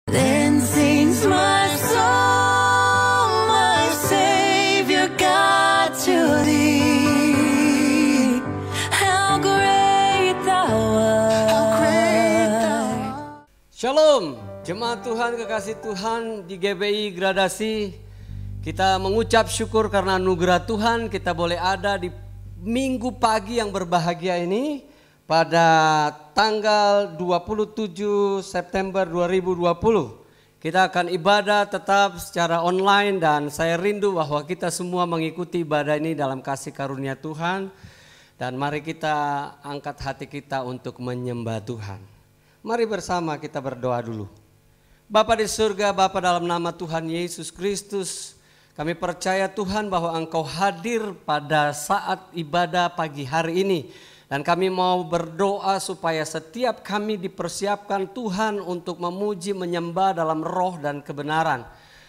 Then sings my soul, my Savior God, to thee. How great thou art. Shalom, jemaat Tuhan, kekasih Tuhan di GBI Gradasi. Kita mengucap syukur karena anugerah Tuhan kita boleh ada di minggu pagi yang berbahagia ini. Pada tanggal 27 September 2020 kita akan ibadah tetap secara online, dan saya rindu bahwa kita semua mengikuti ibadah ini dalam kasih karunia Tuhan. Dan mari kita angkat hati kita untuk menyembah Tuhan. Mari bersama kita berdoa dulu. Bapa di surga, Bapa dalam nama Tuhan Yesus Kristus, kami percaya Tuhan bahwa Engkau hadir pada saat ibadah pagi hari ini. Dan kami mau berdoa supaya setiap kami dipersiapkan Tuhan untuk memuji, menyembah dalam roh dan kebenaran.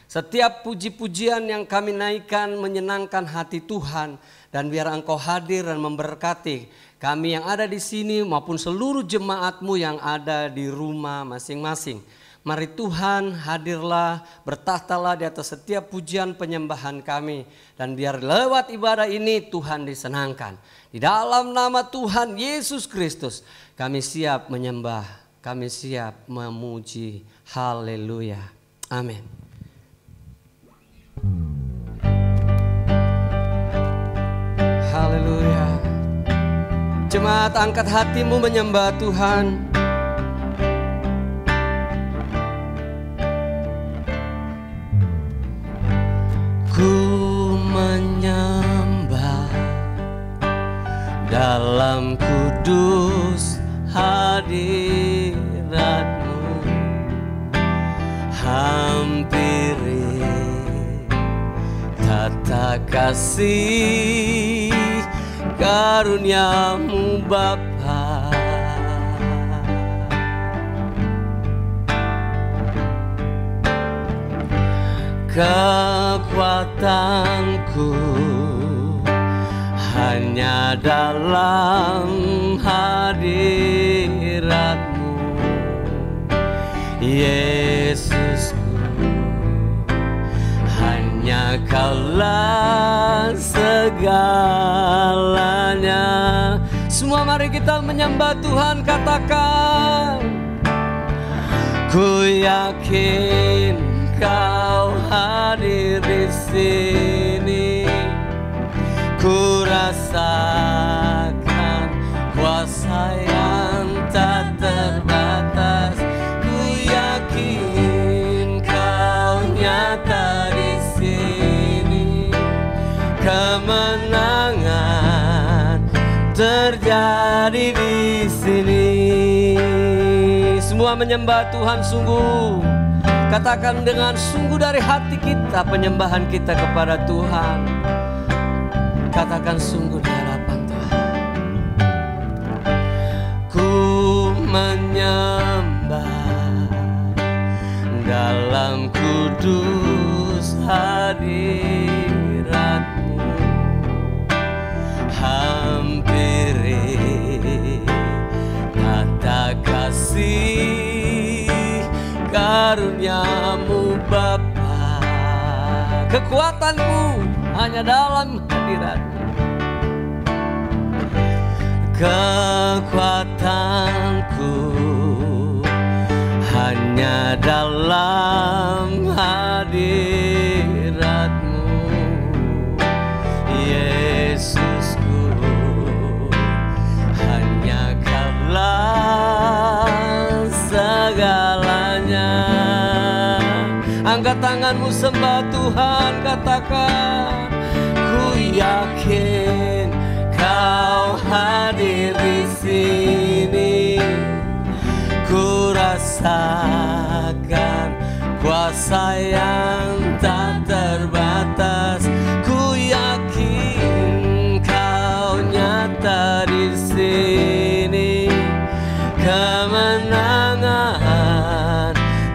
Setiap puji-pujian yang kami naikkan menyenangkan hati Tuhan. Dan biar Engkau hadir dan memberkati kami yang ada di sini maupun seluruh jemaat-Mu yang ada di rumah masing-masing. Mari Tuhan hadirlah, bertahtalah di atas setiap pujian penyembahan kami. Dan biar lewat ibadah ini Tuhan disenangkan. Di dalam nama Tuhan Yesus Kristus kami siap menyembah, kami siap memuji. Haleluya. Amin. Haleluya. Jemaat, angkat hatimu menyembah Tuhan. Ku menyembah dalam kudus hadirat-Mu, hampiri tata kasih karunia-Mu Bapa. Kekuatanku hanya dalam hadirat-Mu, Yesusku, hanya Kaulah segalanya. Semua mari kita menyembah Tuhan, katakan, ku yakin Kau hadir di sini, ku rasakan kuasa yang tak terbatas. Ku yakin Kau nyata di sini, kemenangan terjadi di sini. Semua menyembah Tuhan sungguh. Katakan dengan sungguh dari hati kita penyembahan kita kepada Tuhan. Katakan sungguh di hadapan Tuhan. Ku menyembah dalam kudus hadirat-Mu, hampiri tata kasih karunia-Mu Bapa. Kekuatanku hanya dalam hadirat-Mu, kekuatanku hanya dalam hadirat-Mu, Yesusku, hanya Kaulah segalanya. Angkat tanganmu sembah Tuhan, katakan, ku yakin Kau hadir di sini, ku rasakan kuasa yang tak terbatas. Ku yakin Kau nyata di sini, kemenangan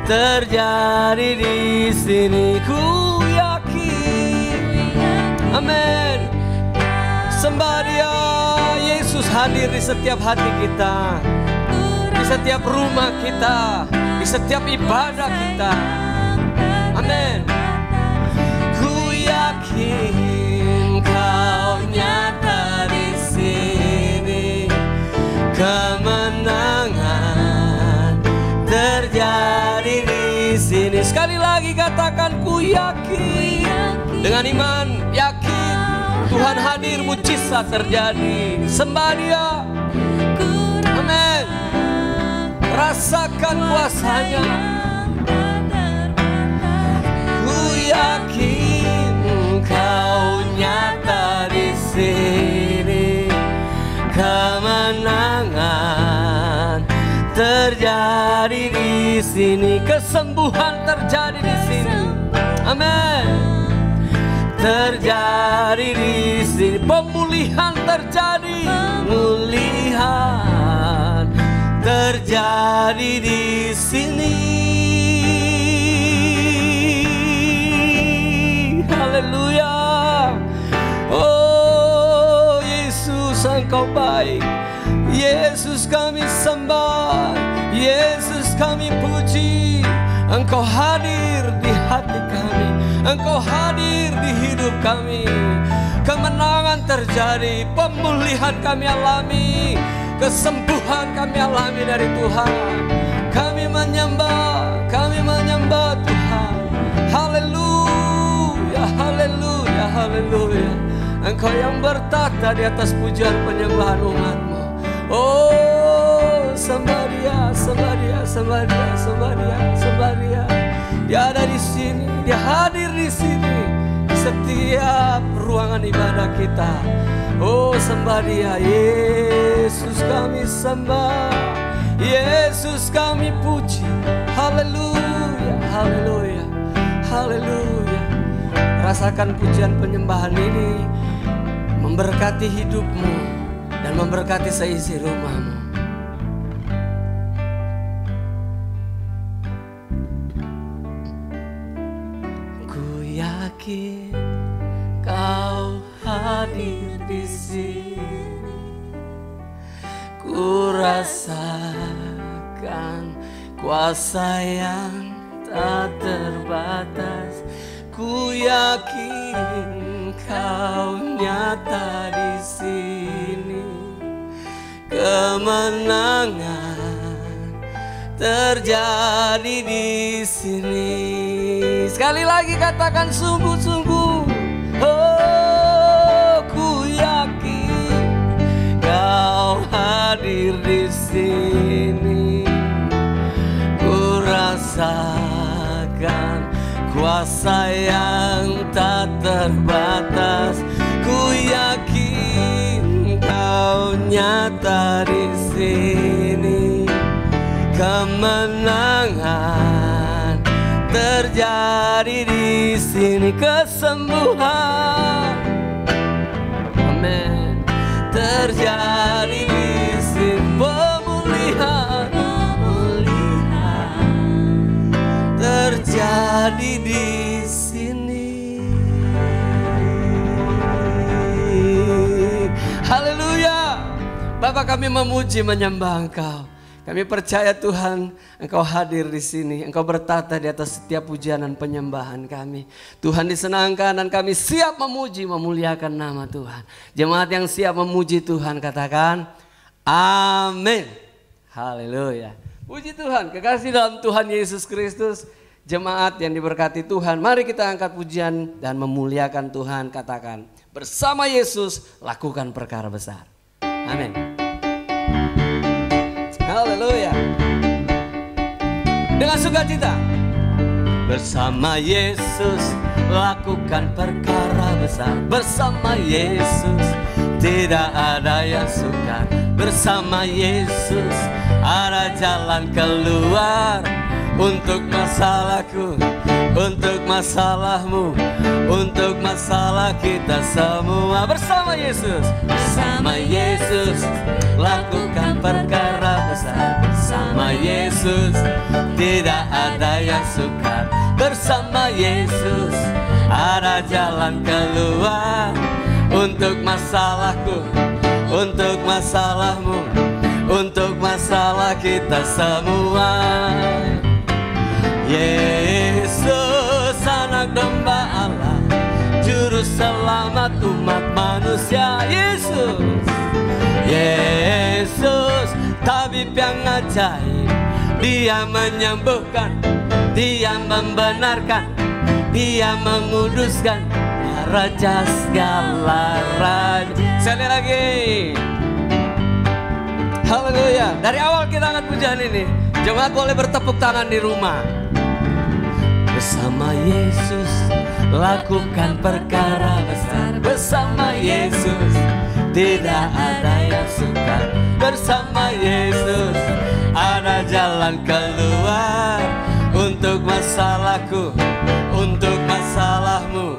terjadi di sini. Ku yakin, amin. Sembah Dia, Yesus hadir di setiap hati kita, di setiap rumah kita, di setiap ibadah kita. Amin. Ku yakin Kau nyata di sini, kemenangan terjadi di sini. Sekali lagi katakan, ku yakin. Dengan iman yakin Tuhan hadir, mujizat terjadi. Sembah Dia. Amin. Rasakan kuasanya. Ku yakin Kau nyata di sini, kemenangan terjadi di sini, kesembuhan terjadi di sini. Amin. Terjadi di sini, pemulihan terjadi, pemulihan terjadi di sini. Haleluya. Oh Yesus, Engkau baik. Yesus kami sembah, Yesus kami puji. Engkau hadir di hati kami, Engkau hadir di hidup kami. Kemenangan terjadi, pemulihan kami alami, kesembuhan kami alami dari Tuhan. Kami menyembah Tuhan. Haleluya, haleluya, haleluya. Engkau yang bertata di atas pujian penyembahan umat-Mu. Oh, sembah Dia, sembah Dia, sembah Dia, sembah Dia, sembah Dia. Dia ada di sini, Dia hadir di sini, di setiap ruangan ibadah kita. Oh, sembah Dia. Yesus kami sembah, Yesus kami puji. Haleluya, haleluya, haleluya. Rasakan pujian penyembahan ini memberkati hidupmu dan memberkati seisi rumahmu. Ku yakin Kau hadir di sini, ku rasakan kuasa yang tak terbatas. Ku yakin Kau nyata di sini, kemenangan terjadi di sini. Sekali lagi katakan, sungguh-sungguh. Oh, ku yakin Kau hadir di sini, ku rasakan kuasa yang tak terbatas. Ku yakin Kau nyata di sini, kemenangan terjadi di sini, kesembuhan, amin, terjadi di sini, pemulihan, terjadi di sini. Haleluya. Bapak, kami memuji menyembah Engkau. Kami percaya Tuhan, Engkau hadir di sini, Engkau bertata di atas setiap pujian dan penyembahan kami. Tuhan disenangkan dan kami siap memuji, memuliakan nama Tuhan. Jemaat yang siap memuji Tuhan katakan amin. Haleluya. Puji Tuhan, kekasih dalam Tuhan Yesus Kristus. Jemaat yang diberkati Tuhan, mari kita angkat pujian dan memuliakan Tuhan. Katakan, bersama Yesus lakukan perkara besar. Amin. Haleluya. Dengan sukacita. Bersama Yesus lakukan perkara besar. Bersama Yesus tidak ada yang sukar. Bersama Yesus ada jalan keluar. Untuk masalahku, untuk masalahmu, untuk masalah kita semua. Bersama Yesus, bersama Yesus lakukan perkara besar. Bersama Yesus tidak ada yang sukar. Bersama Yesus ada jalan keluar. Untuk masalahku, untuk masalahmu, untuk masalah kita semua. Yesus anak domba Allah, juru selamat umat manusia. Yesus, Yesus tabib yang ajaib, Dia menyembuhkan, Dia membenarkan, Dia menguduskan, Dia Raja segala raja. Sekali lagi, haleluya. Dari awal kita angkat pujian ini, jemaat boleh bertepuk tangan di rumah. Bersama Yesus lakukan perkara besar, bersama Yesus tidak ada yang sukar, bersama Yesus ada jalan keluar untuk masalahku, untuk masalahmu,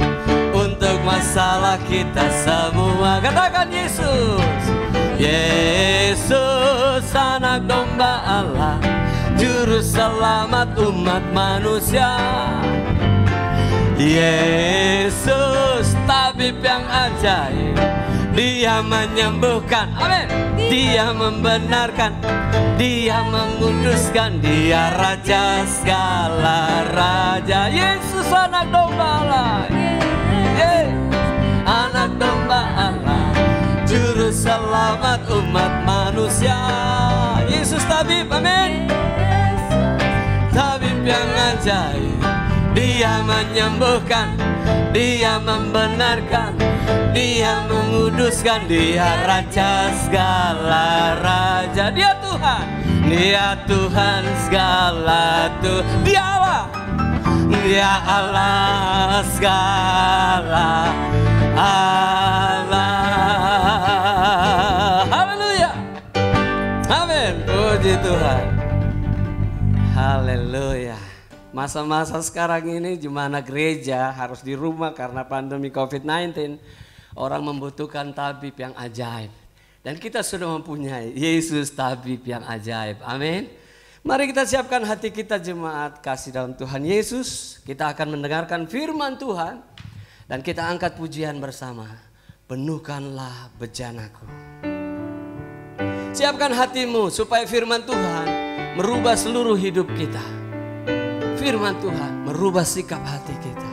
untuk masalah kita semua. Katakan Yesus, Yesus anak domba Allah, juru selamat umat manusia. Yesus tabib yang ajaib, Dia menyembuhkan, amin. Dia membenarkan, Dia menguduskan, Dia Raja segala raja. Yesus anak domba Allah, anak domba Allah, juru selamat umat manusia. Yesus tabib, amin. Tabib yang ajaib, Dia menyembuhkan, Dia membenarkan, Dia menguduskan, Dia Raja segala raja. Dia Tuhan, Dia Tuhan segala Tuhan. Dia Allah, Dia Allah segala Allah. Haleluya, amin. Puji Tuhan, haleluya. Masa-masa sekarang ini jemaat gereja harus di rumah karena pandemi COVID-19. Orang membutuhkan tabib yang ajaib. Dan kita sudah mempunyai Yesus tabib yang ajaib. Amin. Mari kita siapkan hati kita jemaat kasih dalam Tuhan Yesus. Kita akan mendengarkan firman Tuhan. Dan kita angkat pujian bersama. Penuhkanlah bejanaku. Siapkan hatimu supaya firman Tuhan merubah seluruh hidup kita. Firman Tuhan merubah sikap hati kita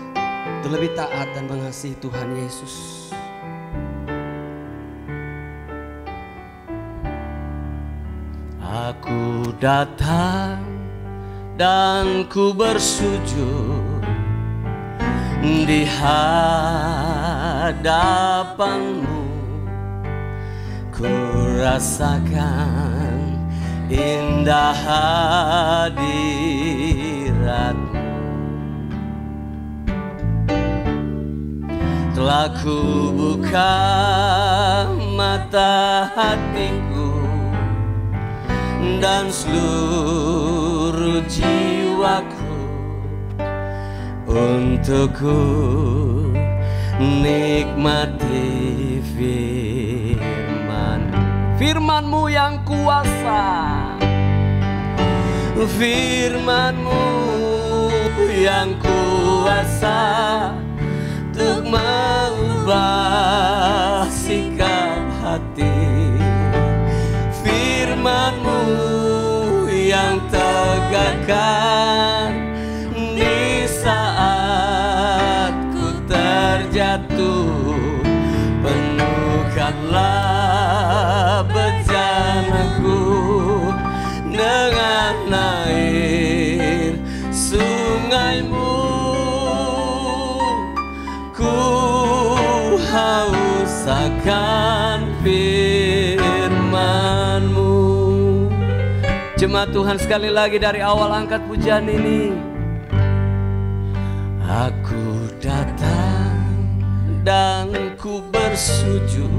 untuk lebih taat dan mengasihi Tuhan Yesus. Aku datang dan ku bersujud di hadapanmu. Ku rasakan indah hadiratmu. Telah ku buka mata hatiku dan seluruh jiwaku untuk ku nikmati firman-Mu yang kuasa, firman-Mu yang kuasa untuk mengubah sikap hati, firman-Mu yang tegakkan di saat ku terjatuh. Penuhkanlah bejanaku dengan air sungai-Mu. Ku haus akan firman-Mu. Jemaat Tuhan, sekali lagi dari awal angkat pujian ini. Aku datang dan ku bersujud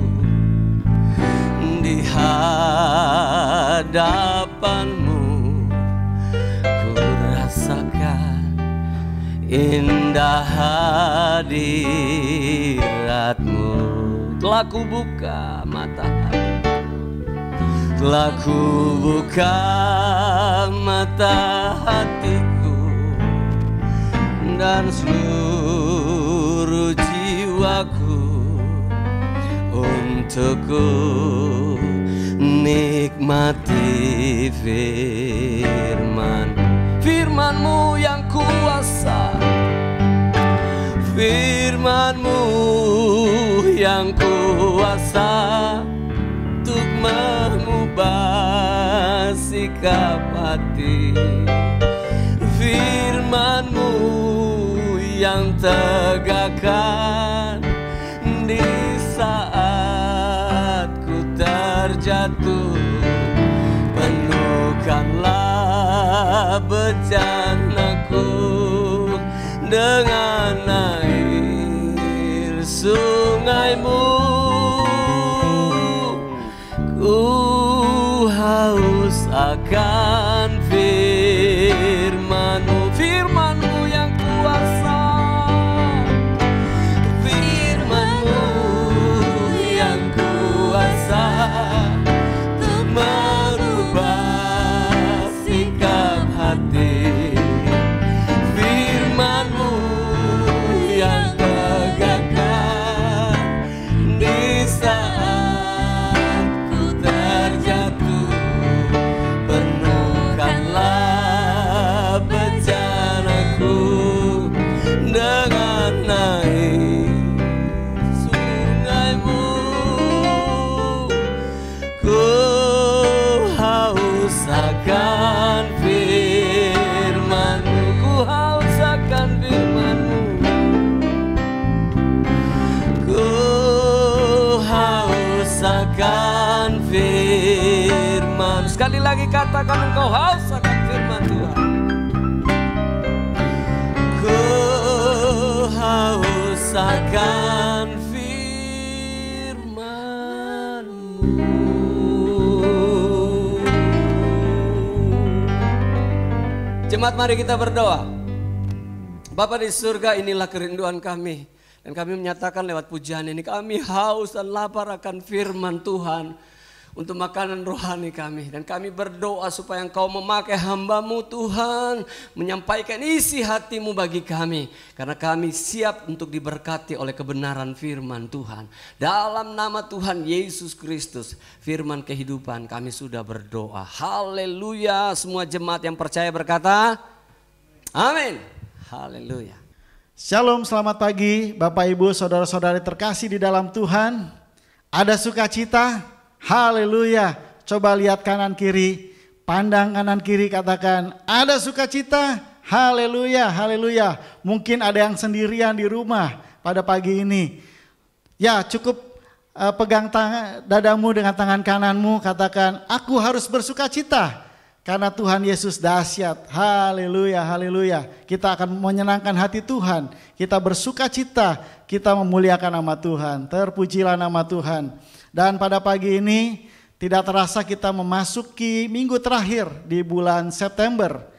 di hadapan-Mu. Ku rasakan indah hadirat-Mu. Telah ku buka mata hati, telah ku buka mata hatiku dan seluruh jiwaku untuk ku nikmati firman-Mu yang ku kuasa, firman-Mu yang kuasa untuk mengubah sikap hati, firman-Mu yang tegakkan di saat ku terjatuh. Penuhkanlah bencanaku dengan air sungai-Mu. Ku haus akan firman-Mu, firman-Mu yang kuasa, firman-Mu yang kuasa untuk merubah sikap hati, firman-Mu yang tegakkan di saat ku terjatuh. Penuhkanlah bencanaku dengan air sungai-Mu. Ku haus akan firman-Mu, ku haus akan firman-Mu, ku haus akan firman. Sekali lagi katakan, engkau haus akan firman Tuhan. Ku haus akan firman-Mu. Jemaat, mari kita berdoa. Bapa di surga, inilah kerinduan kami. Dan kami menyatakan lewat pujian ini, kami haus dan lapar akan firman Tuhan untuk makanan rohani kami. Dan kami berdoa supaya Engkau memakai hamba-Mu Tuhan, menyampaikan isi hati-Mu bagi kami. Karena kami siap untuk diberkati oleh kebenaran firman Tuhan. Dalam nama Tuhan Yesus Kristus, firman kehidupan, kami sudah berdoa. Haleluya. Semua jemaat yang percaya berkata, amin. Haleluya. Shalom, selamat pagi Bapak Ibu saudara-saudari terkasih di dalam Tuhan. Ada sukacita? Haleluya. Coba lihat kanan kiri, pandang kanan kiri, katakan ada sukacita. Haleluya, haleluya. Mungkin ada yang sendirian di rumah pada pagi ini. Ya, cukup pegang dadamu dengan tangan kananmu, katakan aku harus bersukacita. Karena Tuhan Yesus dahsyat. Haleluya, haleluya. Kita akan menyenangkan hati Tuhan. Kita bersuka cita, kita memuliakan nama Tuhan. Terpujilah nama Tuhan. Dan pada pagi ini tidak terasa kita memasuki minggu terakhir di bulan September,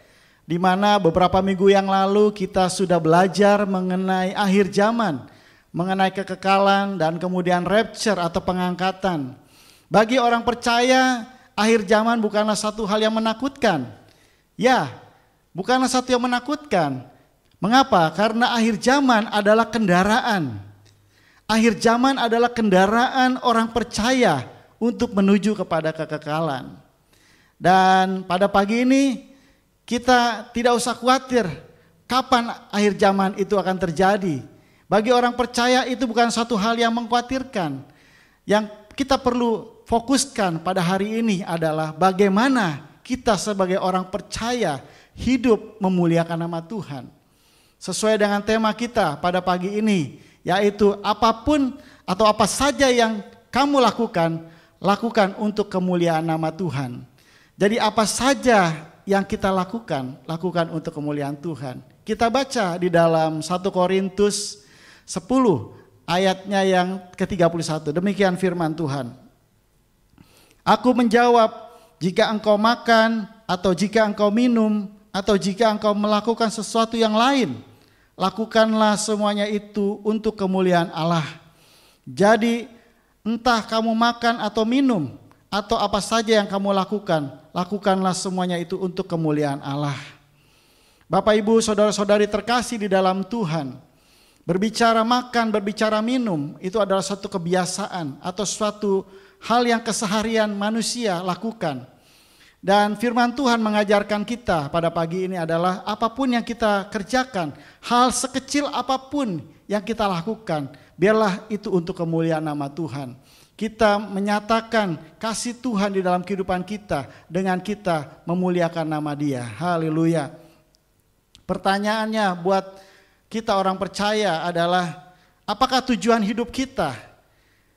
di mana beberapa minggu yang lalu kita sudah belajar mengenai akhir zaman, mengenai kekekalan dan kemudian rapture atau pengangkatan. Bagi orang percaya, akhir zaman bukanlah satu hal yang menakutkan. Ya, bukanlah satu yang menakutkan. Mengapa? Karena akhir zaman adalah kendaraan. Akhir zaman adalah kendaraan orang percaya untuk menuju kepada kekekalan. Dan pada pagi ini kita tidak usah khawatir kapan akhir zaman itu akan terjadi. Bagi orang percaya itu bukan satu hal yang mengkhawatirkan. Yang kita perlu fokuskan pada hari ini adalah bagaimana kita sebagai orang percaya hidup memuliakan nama Tuhan. Sesuai dengan tema kita pada pagi ini, yaitu apapun atau apa saja yang kamu lakukan, lakukan untuk kemuliaan nama Tuhan. Jadi apa saja yang kita lakukan, lakukan untuk kemuliaan Tuhan. Kita baca di dalam 1 Korintus 10 ayatnya yang ke-31. Demikian firman Tuhan. Aku menjawab, jika engkau makan atau jika engkau minum atau jika engkau melakukan sesuatu yang lain, lakukanlah semuanya itu untuk kemuliaan Allah. Jadi entah kamu makan atau minum atau apa saja yang kamu lakukan, lakukanlah semuanya itu untuk kemuliaan Allah. Bapak Ibu saudara-saudari terkasih di dalam Tuhan, berbicara makan, berbicara minum itu adalah suatu kebiasaan atau suatu hal yang keseharian manusia lakukan. Dan firman Tuhan mengajarkan kita pada pagi ini adalah apapun yang kita kerjakan, hal sekecil apapun yang kita lakukan, biarlah itu untuk kemuliaan nama Tuhan. Kita menyatakan kasih Tuhan di dalam kehidupan kita dengan kita memuliakan nama Dia. Haleluya. Pertanyaannya buat kita orang percaya adalah, apakah tujuan hidup kita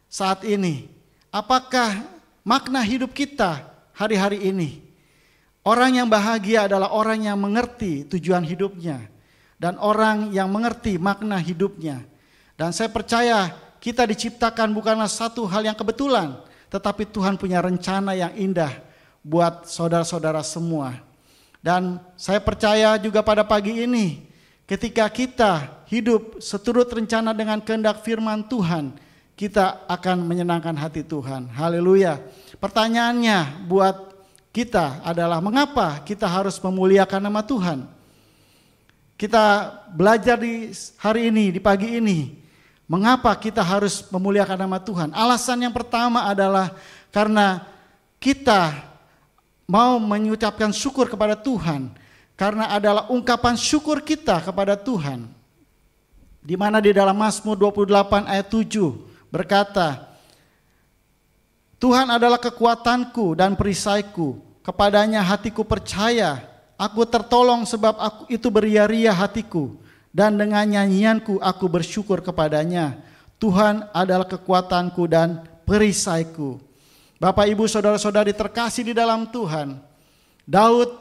saat ini? Apakah makna hidup kita hari-hari ini? Orang yang bahagia adalah orang yang mengerti tujuan hidupnya dan orang yang mengerti makna hidupnya. Dan saya percaya kita diciptakan bukanlah satu hal yang kebetulan, tetapi Tuhan punya rencana yang indah buat saudara-saudara semua. Dan saya percaya juga pada pagi ini, ketika kita hidup seturut rencana dengan kehendak firman Tuhan, kita akan menyenangkan hati Tuhan. Haleluya. Pertanyaannya buat kita adalah, mengapa kita harus memuliakan nama Tuhan? Kita belajar di hari ini, di pagi ini, mengapa kita harus memuliakan nama Tuhan? Alasan yang pertama adalah karena kita mau mengucapkan syukur kepada Tuhan, karena adalah ungkapan syukur kita kepada Tuhan. Di mana di dalam Mazmur 28 ayat 7 berkata, Tuhan adalah kekuatanku dan perisaiku, kepadanya hatiku percaya, aku tertolong sebab aku itu beria-ria hatiku, dan dengan nyanyianku aku bersyukur kepadanya. Tuhan adalah kekuatanku dan perisaiku. Bapak, Ibu, saudara-saudari terkasih di dalam Tuhan, Daud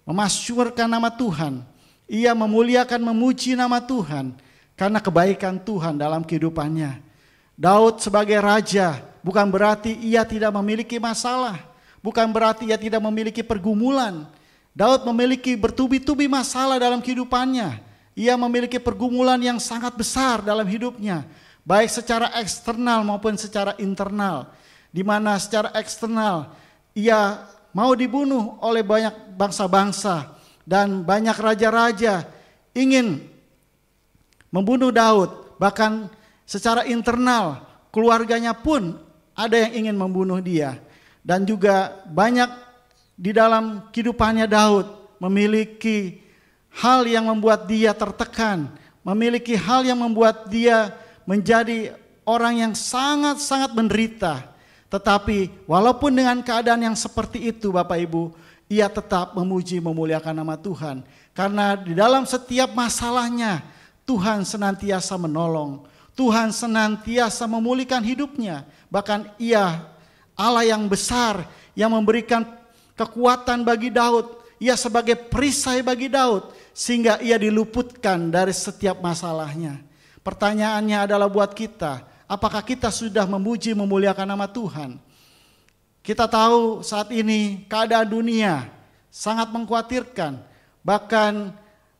memasyurkan nama Tuhan. Ia memuliakan, memuji nama Tuhan karena kebaikan Tuhan dalam kehidupannya. Daud sebagai raja bukan berarti ia tidak memiliki masalah, bukan berarti ia tidak memiliki pergumulan. Daud memiliki bertubi-tubi masalah dalam kehidupannya. Ia memiliki pergumulan yang sangat besar dalam hidupnya, baik secara eksternal maupun secara internal. Di mana secara eksternal ia mau dibunuh oleh banyak bangsa-bangsa dan banyak raja-raja ingin membunuh Daud. Bahkan secara internal keluarganya pun ada yang ingin membunuh dia. Dan juga banyak di dalam kehidupannya Daud memiliki hal yang membuat dia tertekan, memiliki hal yang membuat dia menjadi orang yang sangat-sangat menderita. Tetapi walaupun dengan keadaan yang seperti itu, Bapak Ibu, ia tetap memuji, memuliakan nama Tuhan. Karena di dalam setiap masalahnya Tuhan senantiasa menolong, Tuhan senantiasa memulihkan hidupnya. Bahkan ia Allah yang besar yang memberikan kekuatan bagi Daud. Ia sebagai perisai bagi Daud sehingga ia diluputkan dari setiap masalahnya. Pertanyaannya adalah buat kita, apakah kita sudah memuji, memuliakan nama Tuhan? Kita tahu saat ini keadaan dunia sangat mengkhawatirkan, bahkan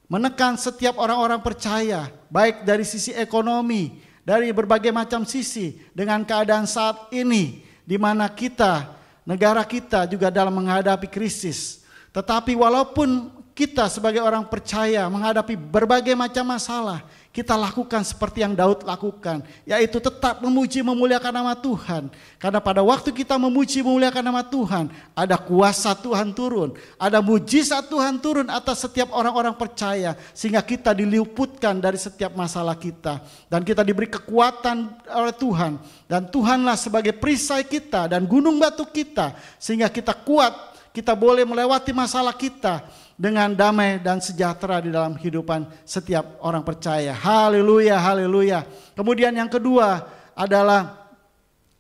menekan setiap orang-orang percaya, baik dari sisi ekonomi, dari berbagai macam sisi, dengan keadaan saat ini di mana kita, negara kita juga dalam menghadapi krisis. Tetapi walaupun kita sebagai orang percaya menghadapi berbagai macam masalah, kita lakukan seperti yang Daud lakukan, yaitu tetap memuji, memuliakan nama Tuhan. Karena pada waktu kita memuji, memuliakan nama Tuhan, ada kuasa Tuhan turun, ada mujizat Tuhan turun atas setiap orang-orang percaya, sehingga kita diluputkan dari setiap masalah kita, dan kita diberi kekuatan oleh Tuhan. Dan Tuhanlah sebagai perisai kita dan gunung batu kita, sehingga kita kuat, kita boleh melewati masalah kita dengan damai dan sejahtera di dalam kehidupan setiap orang percaya. Haleluya, haleluya. Kemudian yang kedua adalah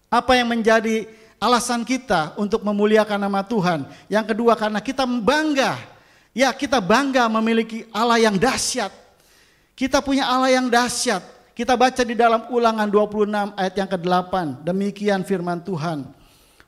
apa yang menjadi alasan kita untuk memuliakan nama Tuhan. Yang kedua, karena kita bangga. Ya, kita bangga memiliki Allah yang dahsyat. Kita punya Allah yang dahsyat. Kita baca di dalam Ulangan 26 ayat yang ke-8. Demikian firman Tuhan.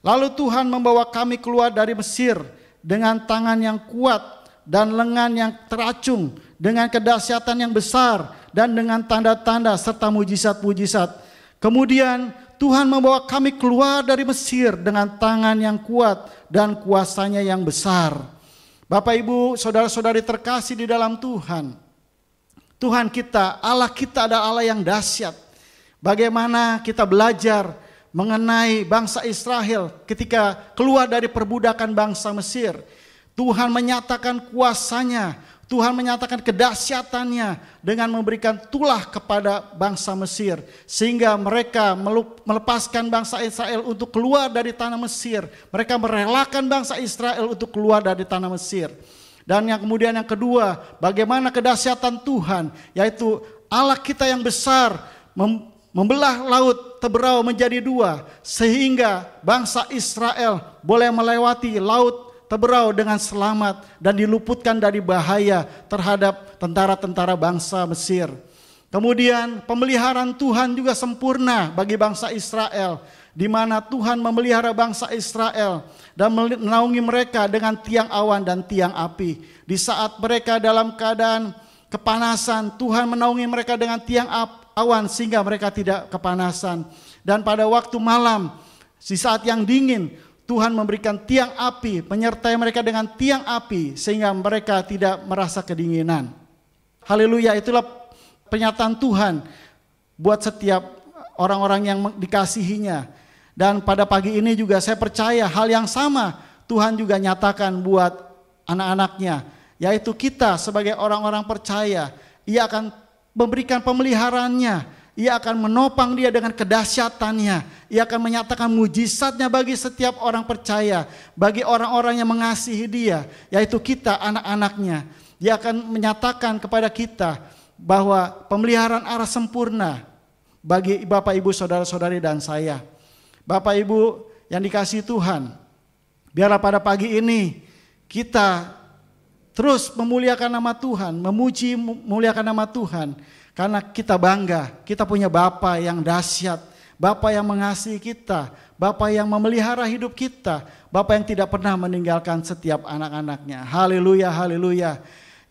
Lalu Tuhan membawa kami keluar dari Mesir dengan tangan yang kuat dan lengan yang teracung, dengan kedahsyatan yang besar dan dengan tanda-tanda serta mujizat-mujizat. Kemudian Tuhan membawa kami keluar dari Mesir dengan tangan yang kuat dan kuasanya yang besar. Bapak, Ibu, saudara-saudari terkasih di dalam Tuhan, Tuhan kita, Allah kita adalah Allah yang dahsyat. Bagaimana kita belajar mengenai bangsa Israel ketika keluar dari perbudakan bangsa Mesir. Tuhan menyatakan kuasanya, Tuhan menyatakan kedahsyatannya dengan memberikan tulah kepada bangsa Mesir. Sehingga mereka melepaskan bangsa Israel untuk keluar dari tanah Mesir. Mereka merelakan bangsa Israel untuk keluar dari tanah Mesir. Dan yang kemudian yang kedua, bagaimana kedahsyatan Tuhan, yaitu Allah kita yang besar membelah laut Teberau menjadi dua, sehingga bangsa Israel boleh melewati laut Teberau dengan selamat dan diluputkan dari bahaya terhadap tentara-tentara bangsa Mesir. Kemudian pemeliharaan Tuhan juga sempurna bagi bangsa Israel, di mana Tuhan memelihara bangsa Israel dan menaungi mereka dengan tiang awan dan tiang api. Di saat mereka dalam keadaan kepanasan, Tuhan menaungi mereka dengan tiang awan sehingga mereka tidak kepanasan. Dan pada waktu malam, di saat yang dingin, Tuhan memberikan tiang api, menyertai mereka dengan tiang api sehingga mereka tidak merasa kedinginan. Haleluya, itulah pernyataan Tuhan buat setiap orang-orang yang dikasihinya. Dan pada pagi ini juga saya percaya hal yang sama Tuhan juga nyatakan buat anak-anaknya, yaitu kita sebagai orang-orang percaya. Ia akan memberikan pemeliharaannya, Ia akan menopang dia dengan kedahsyatannya. Ia akan menyatakan mujizatnya bagi setiap orang percaya, bagi orang-orang yang mengasihi dia, yaitu kita anak-anaknya. Dia akan menyatakan kepada kita bahwa pemeliharaan arah sempurna bagi Bapak Ibu saudara-saudari dan saya. Bapak Ibu yang dikasihi Tuhan, biarlah pada pagi ini kita terus memuliakan nama Tuhan, memuji memuliakan nama Tuhan. Karena kita bangga, kita punya Bapa yang dahsyat, Bapa yang mengasihi kita, Bapa yang memelihara hidup kita, Bapa yang tidak pernah meninggalkan setiap anak-anaknya. Haleluya, haleluya.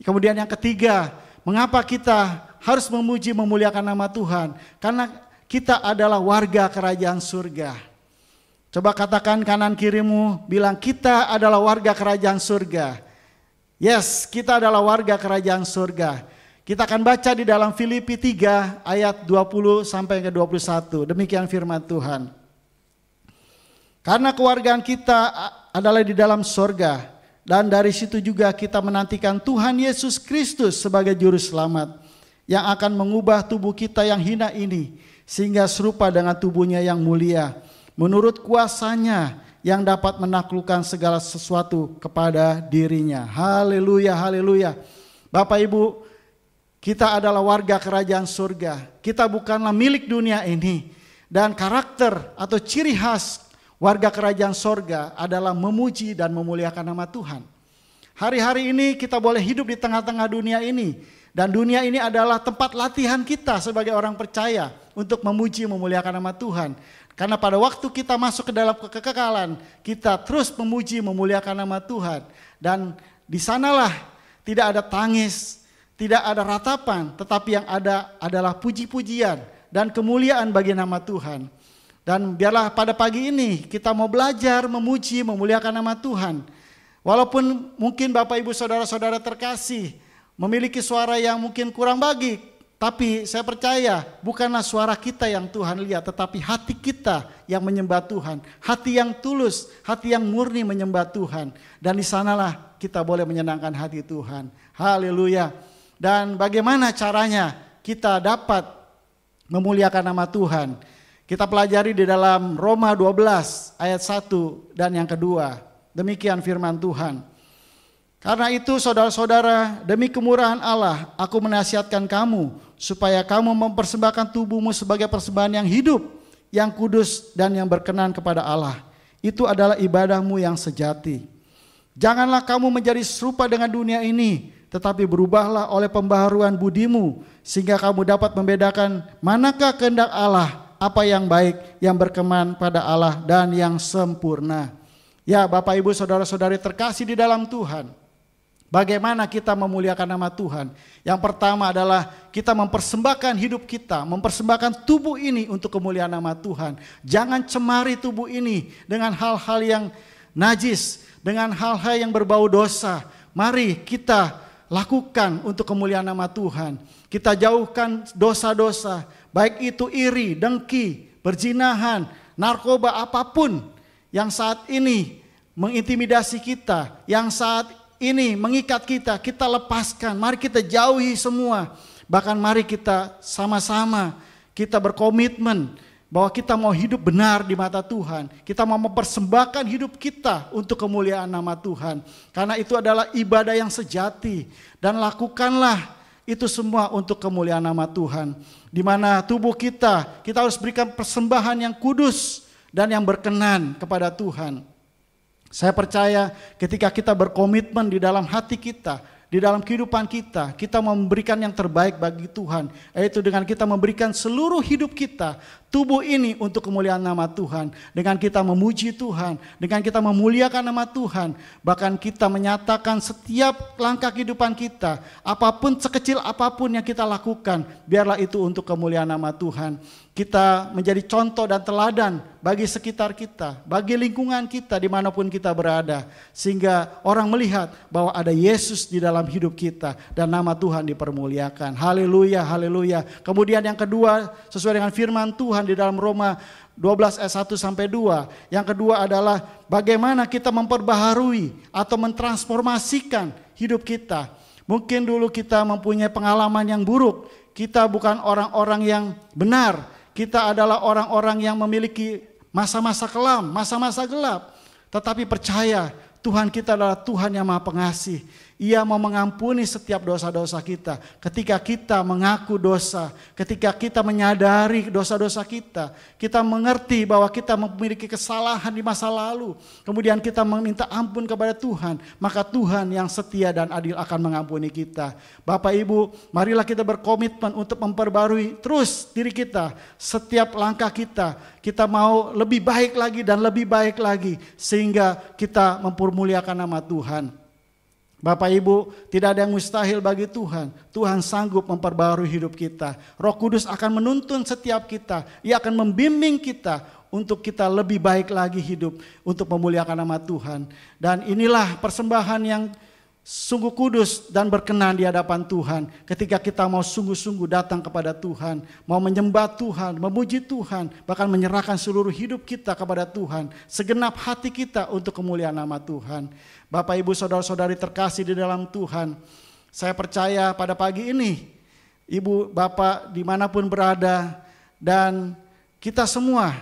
Kemudian yang ketiga, mengapa kita harus memuji memuliakan nama Tuhan? Karena kita adalah warga kerajaan surga. Coba katakan kanan kirimu, bilang kita adalah warga kerajaan surga. Yes, kita adalah warga kerajaan surga. Kita akan baca di dalam Filipi 3 ayat 20 sampai ke 21. Demikian firman Tuhan. Karena kewargaan kita adalah di dalam sorga, dan dari situ juga kita menantikan Tuhan Yesus Kristus sebagai juru selamat, yang akan mengubah tubuh kita yang hina ini sehingga serupa dengan tubuhnya yang mulia, menurut kuasanya yang dapat menaklukkan segala sesuatu kepada dirinya. Haleluya, haleluya. Bapak Ibu, kita adalah warga kerajaan surga. Kita bukanlah milik dunia ini. Dan karakter atau ciri khas warga kerajaan surga adalah memuji dan memuliakan nama Tuhan. Hari-hari ini kita boleh hidup di tengah-tengah dunia ini. Dan dunia ini adalah tempat latihan kita sebagai orang percaya untuk memuji memuliakan nama Tuhan. Karena pada waktu kita masuk ke dalam kekekalan, kita terus memuji memuliakan nama Tuhan. Dan di sanalah tidak ada tangis, tidak ada ratapan, tetapi yang ada adalah puji-pujian dan kemuliaan bagi nama Tuhan. Dan biarlah pada pagi ini kita mau belajar memuji, memuliakan nama Tuhan. Walaupun mungkin Bapak Ibu Saudara-saudara terkasih memiliki suara yang mungkin kurang baik, tapi saya percaya bukanlah suara kita yang Tuhan lihat, tetapi hati kita yang menyembah Tuhan. Hati yang tulus, hati yang murni menyembah Tuhan. Dan di sanalah kita boleh menyenangkan hati Tuhan. Haleluya. Dan bagaimana caranya kita dapat memuliakan nama Tuhan? Kita pelajari di dalam Roma 12 ayat 1 dan yang kedua. Demikian firman Tuhan. Karena itu saudara-saudara, demi kemurahan Allah, aku menasihatkan kamu supaya kamu mempersembahkan tubuhmu sebagai persembahan yang hidup, yang kudus dan yang berkenan kepada Allah. Itu adalah ibadahmu yang sejati. Janganlah kamu menjadi serupa dengan dunia ini, tetapi berubahlah oleh pembaharuan budimu, sehingga kamu dapat membedakan manakah kehendak Allah, apa yang baik, yang berkenan pada Allah, dan yang sempurna. Ya Bapak Ibu Saudara-saudari terkasih di dalam Tuhan, bagaimana kita memuliakan nama Tuhan? Yang pertama adalah kita mempersembahkan hidup kita, mempersembahkan tubuh ini untuk kemuliaan nama Tuhan. Jangan cemari tubuh ini dengan hal-hal yang najis, dengan hal-hal yang berbau dosa. Mari kita lakukan untuk kemuliaan nama Tuhan. Kita jauhkan dosa-dosa, baik itu iri, dengki, perzinahan, narkoba apapun yang saat ini mengintimidasi kita, yang saat ini mengikat kita, kita lepaskan. Mari kita jauhi semua. Bahkan mari kita sama-sama kita berkomitmen bahwa kita mau hidup benar di mata Tuhan. Kita mau mempersembahkan hidup kita untuk kemuliaan nama Tuhan. Karena itu adalah ibadah yang sejati. Dan lakukanlah itu semua untuk kemuliaan nama Tuhan. Di mana tubuh kita harus berikan persembahan yang kudus dan yang berkenan kepada Tuhan. Saya percaya ketika kita berkomitmen di dalam hati kita, di dalam kehidupan kita memberikan yang terbaik bagi Tuhan. Yaitu dengan kita memberikan seluruh hidup kita, tubuh ini untuk kemuliaan nama Tuhan. Dengan kita memuji Tuhan, dengan kita memuliakan nama Tuhan. Bahkan kita menyatakan setiap langkah kehidupan kita, apapun sekecil apapun yang kita lakukan, biarlah itu untuk kemuliaan nama Tuhan. Kita menjadi contoh dan teladan bagi sekitar kita, bagi lingkungan kita dimanapun kita berada. Sehingga orang melihat bahwa ada Yesus di dalam hidup kita dan nama Tuhan dipermuliakan. Haleluya, haleluya. Kemudian yang kedua, sesuai dengan firman Tuhan di dalam Roma 12 ayat 1-2. Yang kedua adalah bagaimana kita memperbaharui atau mentransformasikan hidup kita. Mungkin dulu kita mempunyai pengalaman yang buruk. Kita bukan orang-orang yang benar. Kita adalah orang-orang yang memiliki masa-masa kelam, masa-masa gelap. Tetapi percaya Tuhan kita adalah Tuhan yang Maha Pengasih. Ia mau mengampuni setiap dosa-dosa kita. Ketika kita mengaku dosa, ketika kita menyadari dosa-dosa kita, kita mengerti bahwa kita memiliki kesalahan di masa lalu. Kemudian kita meminta ampun kepada Tuhan, maka Tuhan yang setia dan adil akan mengampuni kita. Bapak Ibu, marilah kita berkomitmen untuk memperbarui terus diri kita. Setiap langkah kita mau lebih baik lagi dan lebih baik lagi. Sehingga kita mempermuliakan nama Tuhan. Bapak Ibu, tidak ada yang mustahil bagi Tuhan. Tuhan sanggup memperbarui hidup kita. Roh Kudus akan menuntun setiap kita. Ia akan membimbing kita untuk kita lebih baik lagi hidup untuk memuliakan nama Tuhan. Dan inilah persembahan yang sungguh kudus dan berkenan di hadapan Tuhan. Ketika kita mau sungguh-sungguh datang kepada Tuhan, mau menyembah Tuhan, memuji Tuhan, bahkan menyerahkan seluruh hidup kita kepada Tuhan, segenap hati kita untuk kemuliaan nama Tuhan. Bapak Ibu saudara-saudari terkasih di dalam Tuhan, saya percaya pada pagi ini Ibu Bapak dimanapun berada dan kita semua,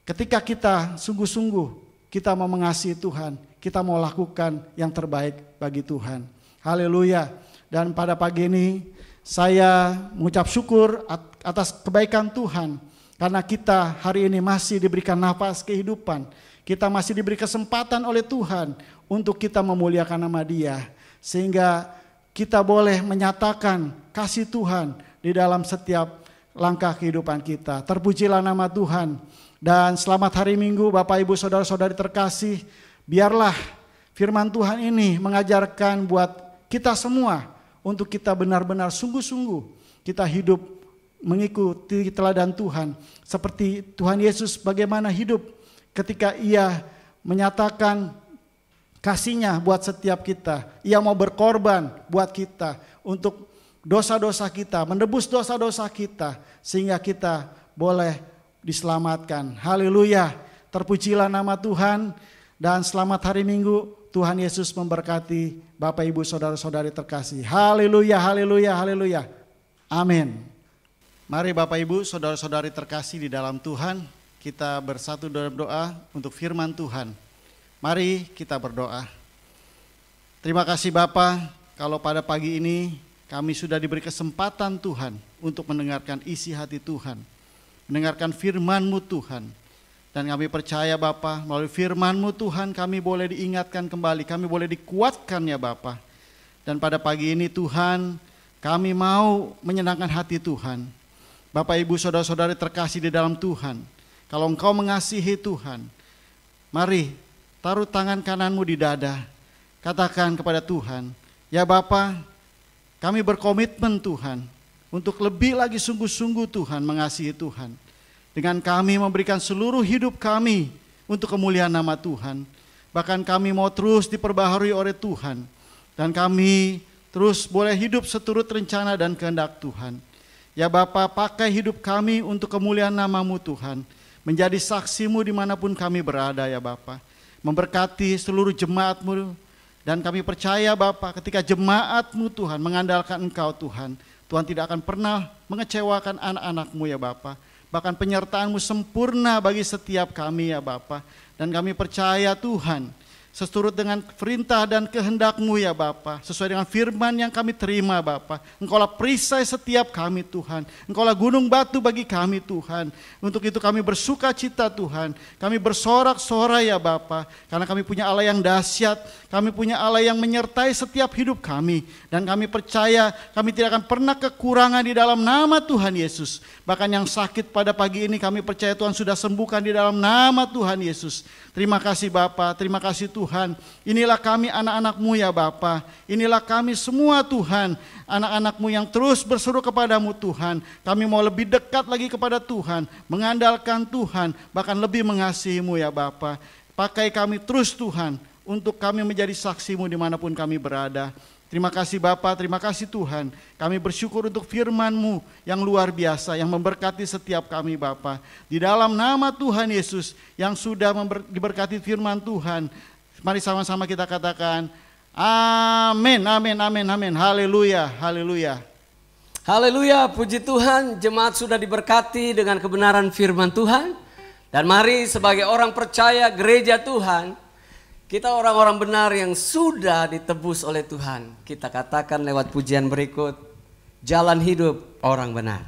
ketika kita sungguh-sungguh kita mau mengasihi Tuhan, kita mau lakukan yang terbaik bagi Tuhan. Haleluya. Dan pada pagi ini saya mengucap syukur atas kebaikan Tuhan. Karena kita hari ini masih diberikan nafas kehidupan. Kita masih diberi kesempatan oleh Tuhan untuk kita memuliakan nama Dia. Sehingga kita boleh menyatakan kasih Tuhan di dalam setiap langkah kehidupan kita. Terpujilah nama Tuhan. Dan selamat hari Minggu Bapak Ibu saudara-saudari terkasih. Biarlah firman Tuhan ini mengajarkan buat kita semua untuk kita benar-benar sungguh-sungguh kita hidup mengikuti teladan Tuhan. Seperti Tuhan Yesus bagaimana hidup ketika Ia menyatakan kasih-Nya buat setiap kita. Ia mau berkorban buat kita untuk dosa-dosa kita, menebus dosa-dosa kita sehingga kita boleh diselamatkan. Haleluya. Terpujilah nama Tuhan. Dan selamat hari Minggu, Tuhan Yesus memberkati Bapak Ibu saudara-saudari terkasih. Haleluya, haleluya, haleluya. Amin. Mari Bapak Ibu saudara-saudari terkasih di dalam Tuhan, kita bersatu dalam doa untuk firman Tuhan. Mari kita berdoa. Terima kasih Bapa, kalau pada pagi ini kami sudah diberi kesempatan Tuhan untuk mendengarkan isi hati Tuhan, mendengarkan firman-Mu Tuhan. Dan kami percaya Bapa, melalui firman-Mu Tuhan kami boleh diingatkan kembali, kami boleh dikuatkan ya Bapa. Dan pada pagi ini Tuhan, kami mau menyenangkan hati Tuhan. Bapak Ibu saudara-saudari terkasih di dalam Tuhan, kalau Engkau mengasihi Tuhan, mari taruh tangan kanan-Mu di dada, katakan kepada Tuhan, ya Bapa, kami berkomitmen Tuhan, untuk lebih lagi sungguh-sungguh Tuhan mengasihi Tuhan. Dengan kami memberikan seluruh hidup kami untuk kemuliaan nama Tuhan. Bahkan kami mau terus diperbaharui oleh Tuhan. Dan kami terus boleh hidup seturut rencana dan kehendak Tuhan. Ya Bapa, pakai hidup kami untuk kemuliaan nama-Mu Tuhan. menjadi saksi-Mu dimanapun kami berada ya Bapa. Memberkati seluruh jemaat-Mu, dan kami percaya Bapa, ketika jemaat-Mu Tuhan mengandalkan Engkau Tuhan, Tuhan tidak akan pernah mengecewakan anak-anak-Mu ya Bapa. Bahkan penyertaan-Mu sempurna bagi setiap kami ya Bapa. Dan kami percaya Tuhan, seturut dengan perintah dan kehendak-Mu ya Bapa, sesuai dengan firman yang kami terima Bapa, Engkaulah perisai setiap kami Tuhan, Engkaulah gunung batu bagi kami Tuhan. Untuk itu kami bersuka cita Tuhan, kami bersorak-sorai ya Bapa, karena kami punya Allah yang dahsyat, kami punya Allah yang menyertai setiap hidup kami, dan kami percaya kami tidak akan pernah kekurangan di dalam nama Tuhan Yesus. Bahkan yang sakit pada pagi ini kami percaya Tuhan sudah sembuhkan di dalam nama Tuhan Yesus. Terima kasih Bapa, terima kasih Tuhan. Inilah kami anak-anak-Mu ya Bapa. Inilah kami semua Tuhan, anak-anak-Mu yang terus berseru kepadamu Tuhan. Kami mau lebih dekat lagi kepada Tuhan, mengandalkan Tuhan, bahkan lebih mengasihi-Mu ya Bapa. Pakai kami terus Tuhan, untuk kami menjadi saksi-Mu dimanapun kami berada. Terima kasih Bapa, terima kasih Tuhan. Kami bersyukur untuk firman-Mu yang luar biasa, yang memberkati setiap kami Bapa. Di dalam nama Tuhan Yesus yang sudah diberkati firman Tuhan, mari sama-sama kita katakan, amin, amin, amin, amin. Haleluya, haleluya. Haleluya, puji Tuhan, jemaat sudah diberkati dengan kebenaran firman Tuhan. Dan mari sebagai orang percaya gereja Tuhan, kita orang-orang benar yang sudah ditebus oleh Tuhan. Kita katakan lewat pujian berikut, jalan hidup orang benar.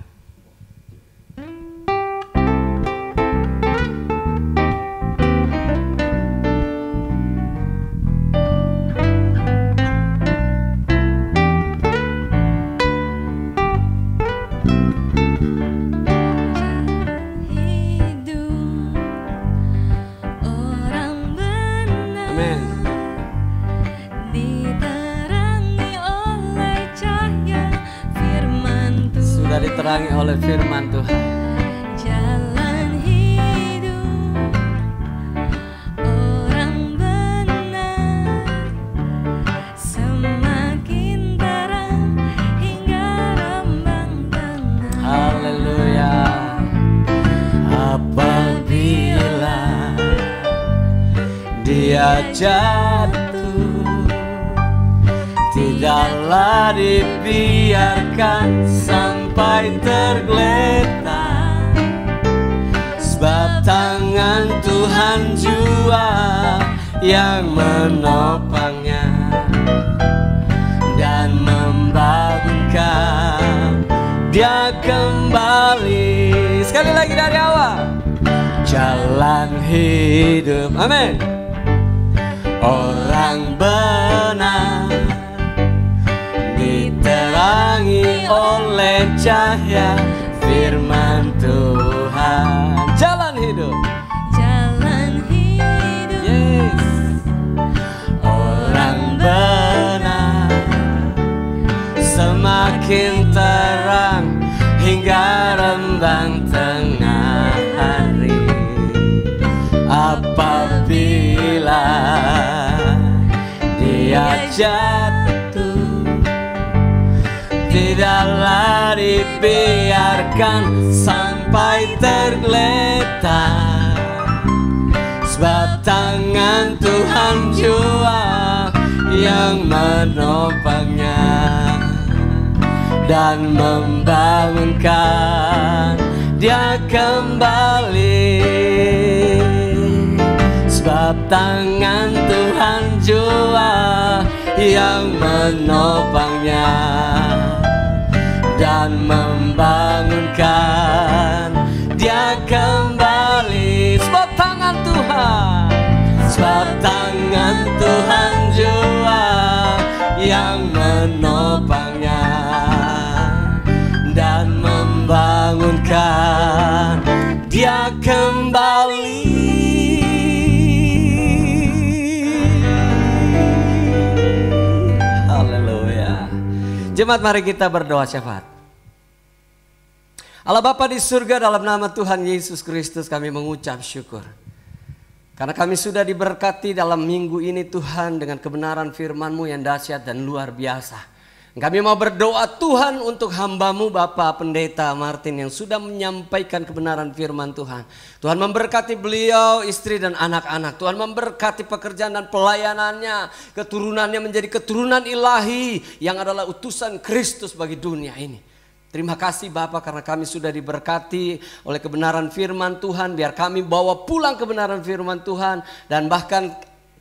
Diterangi oleh firman Tuhan. Jalan hidup orang benar semakin terang hingga rembang tengah. Haleluya. Apabila dia jatuh, tidaklah dibiarkan sampai tergeletak, sebab tangan Tuhan jua yang menopangnya dan membangunkan dia kembali. Sekali lagi dari awal, jalan hidup, amin, orang benar diterangi oleh cahaya firman Tuhan. Jalan hidup, Jalan hidup yes, orang benar semakin terang hingga rembang tengah hari. Apabila dia jatuh, tidaklah dibiarkan sampai tergeletak, sebab tangan Tuhan jua yang menopangnya dan membangunkan dia kembali, sebab tangan Tuhan jua yang menopangnya dan membangunkan dia kembali. Sebab tangan Tuhan, sebab tangan Tuhan jua yang menopangnya dan membangunkan dia kembali. Haleluya. Jemaat, mari kita berdoa syafaat. Allah Bapa di surga, dalam nama Tuhan Yesus Kristus kami mengucap syukur. Karena kami sudah diberkati dalam minggu ini Tuhan dengan kebenaran firman-Mu yang dahsyat dan luar biasa. Kami mau berdoa Tuhan untuk hamba-Mu Bapak Pendeta Martin yang sudah menyampaikan kebenaran firman Tuhan. Tuhan memberkati beliau, istri dan anak-anak. Tuhan memberkati pekerjaan dan pelayanannya. Keturunannya menjadi keturunan ilahi yang adalah utusan Kristus bagi dunia ini. Terima kasih Bapak karena kami sudah diberkati oleh kebenaran firman Tuhan. Biar kami bawa pulang kebenaran firman Tuhan. Dan bahkan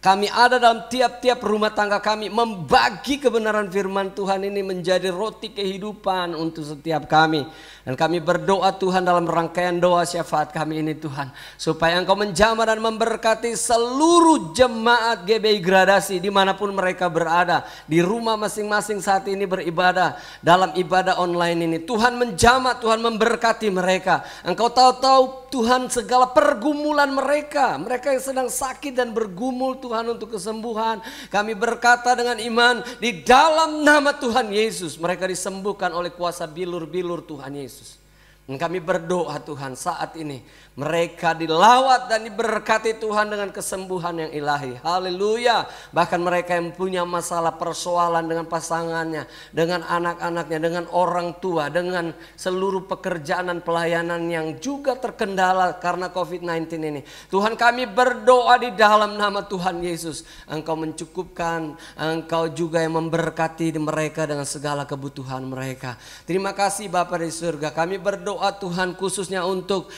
kami ada dalam tiap-tiap rumah tangga kami membagi kebenaran firman Tuhan ini menjadi roti kehidupan untuk setiap kami. Dan kami berdoa Tuhan dalam rangkaian doa syafaat kami ini Tuhan. Supaya Engkau menjamah dan memberkati seluruh jemaat GBI Gradasi dimanapun mereka berada. Di rumah masing-masing saat ini beribadah dalam ibadah online ini. Tuhan menjamah, Tuhan memberkati mereka. Engkau tahu Tuhan segala pergumulan mereka. Mereka yang sedang sakit dan bergumul Tuhan untuk kesembuhan. Kami berkata dengan iman di dalam nama Tuhan Yesus. Mereka disembuhkan oleh kuasa bilur-bilur Tuhan Yesus. Dan kami berdoa Tuhan saat ini mereka dilawat dan diberkati Tuhan dengan kesembuhan yang ilahi. Haleluya. Bahkan mereka yang punya masalah persoalan dengan pasangannya, dengan anak-anaknya, dengan orang tua, dengan seluruh pekerjaan dan pelayanan yang juga terkendala karena COVID-19 ini. Tuhan kami berdoa di dalam nama Tuhan Yesus. Engkau mencukupkan, Engkau juga yang memberkati mereka dengan segala kebutuhan mereka. Terima kasih Bapa di surga. Kami berdoa Tuhan khususnya untuk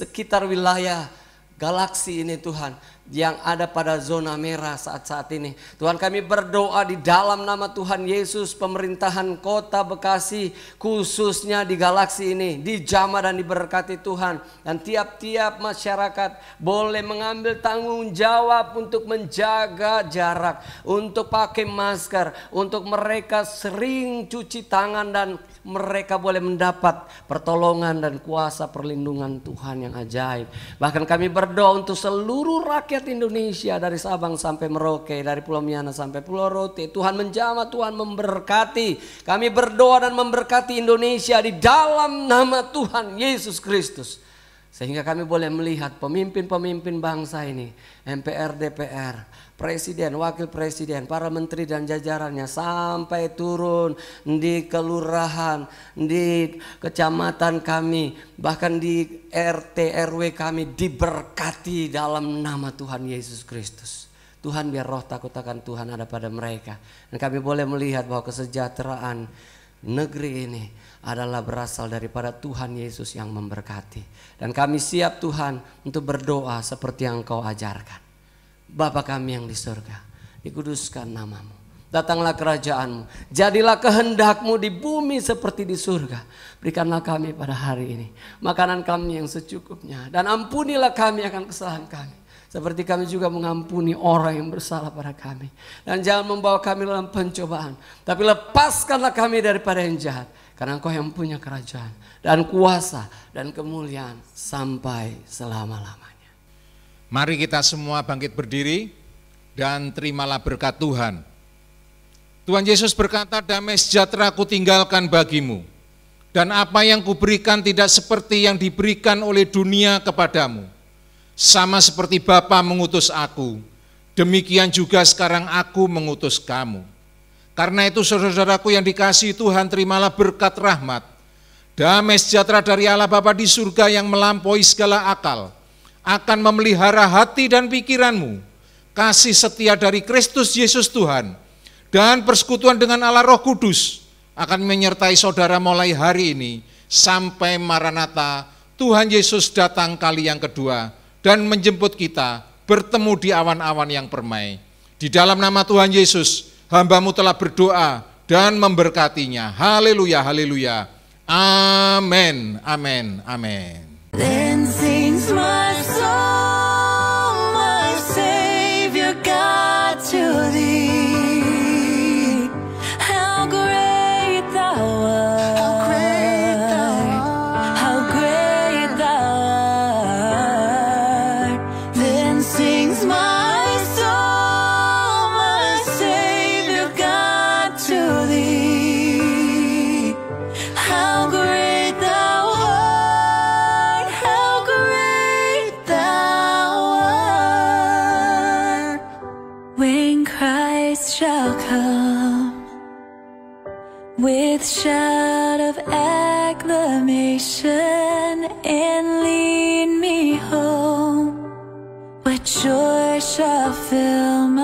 sekitar wilayah galaksi ini Tuhan yang ada pada zona merah saat-saat ini. Tuhan kami berdoa di dalam nama Tuhan Yesus pemerintahan kota Bekasi khususnya di galaksi ini dijamah dan diberkati Tuhan. Dan tiap-tiap masyarakat boleh mengambil tanggung jawab untuk menjaga jarak, untuk pakai masker, untuk mereka sering cuci tangan dan mereka boleh mendapat pertolongan dan kuasa perlindungan Tuhan yang ajaib. Bahkan kami berdoa untuk seluruh rakyat Indonesia dari Sabang sampai Merauke, dari Pulau Miana sampai Pulau Rote. Tuhan menjamah, Tuhan memberkati. Kami berdoa dan memberkati Indonesia di dalam nama Tuhan Yesus Kristus. Sehingga kami boleh melihat pemimpin-pemimpin bangsa ini, MPR, DPR, presiden, wakil presiden, para menteri dan jajarannya sampai turun di kelurahan, di kecamatan kami, bahkan di RT RW kami diberkati dalam nama Tuhan Yesus Kristus. Tuhan biar roh takut akan Tuhan ada pada mereka. Dan kami boleh melihat bahwa kesejahteraan negeri ini adalah berasal daripada Tuhan Yesus yang memberkati. Dan kami siap Tuhan untuk berdoa seperti yang Engkau ajarkan. Bapa kami yang di surga, dikuduskan namamu. Datanglah kerajaanmu, jadilah kehendak-Mu di bumi seperti di surga. Berikanlah kami pada hari ini makanan kami yang secukupnya. Dan ampunilah kami akan kesalahan kami, seperti kami juga mengampuni orang yang bersalah pada kami. Dan jangan membawa kami dalam pencobaan, tapi lepaskanlah kami daripada yang jahat. Karena Engkau yang punya kerajaan dan kuasa dan kemuliaan sampai selama-lamanya. Mari kita semua bangkit berdiri dan terimalah berkat Tuhan. Tuhan Yesus berkata, damai sejahtera ku tinggalkan bagimu. Dan apa yang kuberikan tidak seperti yang diberikan oleh dunia kepadamu. Sama seperti Bapa mengutus aku, demikian juga sekarang aku mengutus kamu. Karena itu saudara-saudaraku yang dikasihi Tuhan, terimalah berkat rahmat, damai sejahtera dari Allah Bapa di surga yang melampaui segala akal, akan memelihara hati dan pikiranmu, kasih setia dari Kristus Yesus Tuhan, dan persekutuan dengan Allah Roh Kudus akan menyertai saudara mulai hari ini sampai Maranatha, Tuhan Yesus datang kali yang kedua dan menjemput kita bertemu di awan-awan yang permai. Di dalam nama Tuhan Yesus, hamba-Mu telah berdoa dan memberkatinya. Haleluya, haleluya. Amin, amin, amin. Then sings my soul, my Savior God, to Thee. How great Thou art! How great Thou art! Then sings my soul, my Savior God, to Thee. How great Thou art! How great Thou art! When Christ shall come shout of acclamation and lead me home, where joy shall fill my